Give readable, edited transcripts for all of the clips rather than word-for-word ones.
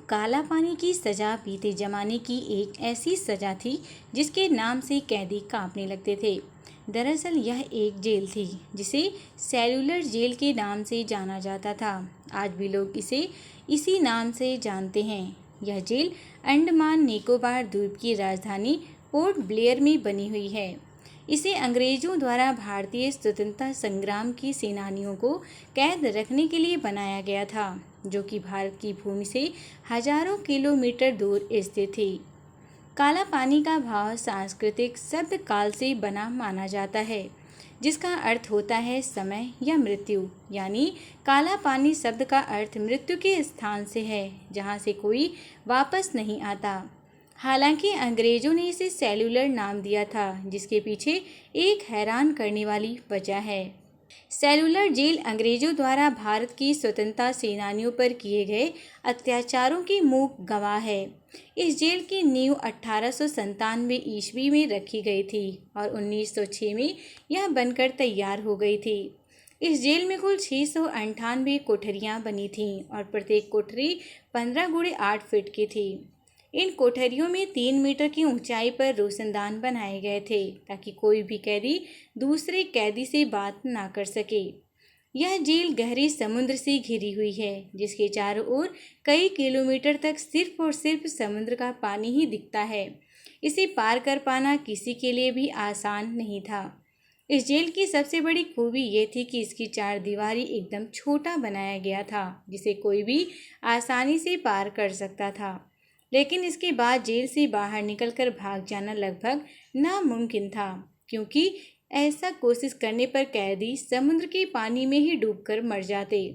काला पानी की सज़ा बीते ज़माने की एक ऐसी सज़ा थी जिसके नाम से कैदी कांपने लगते थे। दरअसल यह एक जेल थी जिसे सेल्यूलर जेल के नाम से जाना जाता था। आज भी लोग इसे इसी नाम से जानते हैं। यह जेल अंडमान निकोबार द्वीप की राजधानी पोर्ट ब्लेयर में बनी हुई है। इसे अंग्रेजों द्वारा भारतीय स्वतंत्रता संग्राम के सेनानियों को कैद रखने के लिए बनाया गया था, जो कि भारत की भूमि से हजारों किलोमीटर दूर स्थित थी। काला पानी का भाव सांस्कृतिक शब्द काल से बना माना जाता है, जिसका अर्थ होता है समय या मृत्यु। यानी काला पानी शब्द का अर्थ मृत्यु के स्थान से है, जहाँ से कोई वापस नहीं आता। हालांकि अंग्रेजों ने इसे सेल्यूलर नाम दिया था, जिसके पीछे एक हैरान करने वाली वजह है। सेल्यूलर जेल अंग्रेजों द्वारा भारत की स्वतंत्रता सेनानियों पर किए गए अत्याचारों की मूक गवाह है। इस जेल की नींव 1897 ईस्वी में रखी गई थी और 1906 में यह बनकर तैयार हो गई थी। इस जेल में कुल 698 कोठरियां बनी थीं और प्रत्येक कोठरी 15 गुणे 8 फीट की थी। इन कोठरियों में 3 मीटर की ऊंचाई पर रोशनदान बनाए गए थे ताकि कोई भी कैदी दूसरे कैदी से बात ना कर सके। यह जेल गहरे समुद्र से घिरी हुई है, जिसके चारों ओर कई किलोमीटर तक सिर्फ और सिर्फ समुद्र का पानी ही दिखता है। इसे पार कर पाना किसी के लिए भी आसान नहीं था। इस जेल की सबसे बड़ी खूबी ये थी कि इसकी चारदीवारी एकदम छोटा बनाया गया था, जिसे कोई भी आसानी से पार कर सकता था। लेकिन इसके बाद जेल से बाहर निकलकर भाग जाना लगभग नामुमकिन था, क्योंकि ऐसा कोशिश करने पर कैदी समुद्र के पानी में ही डूबकर मर जाते।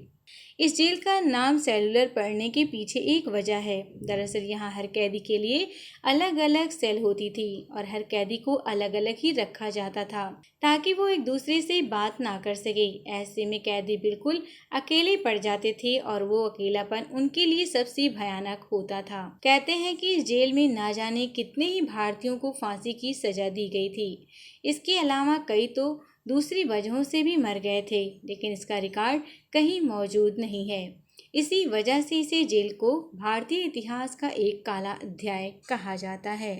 इस जेल का नाम सेल्यूलर पड़ने के पीछे एक वजह है। दरअसल यहाँ हर कैदी के लिए अलग अलग सेल होती थी और हर कैदी को अलग अलग ही रखा जाता था ताकि वो एक दूसरे से बात ना कर सके। ऐसे में कैदी बिल्कुल अकेले पड़ जाते थे और वो अकेलापन उनके लिए सबसे भयानक होता था। कहते हैं कि इस जेल में ना जाने कितने ही भारतीयों को फांसी की सजा दी गई थी। इसके अलावा कई तो दूसरी वजहों से भी मर गए थे, लेकिन इसका रिकॉर्ड कहीं मौजूद नहीं है। इसी वजह से इसे जेल को भारतीय इतिहास का एक काला अध्याय कहा जाता है।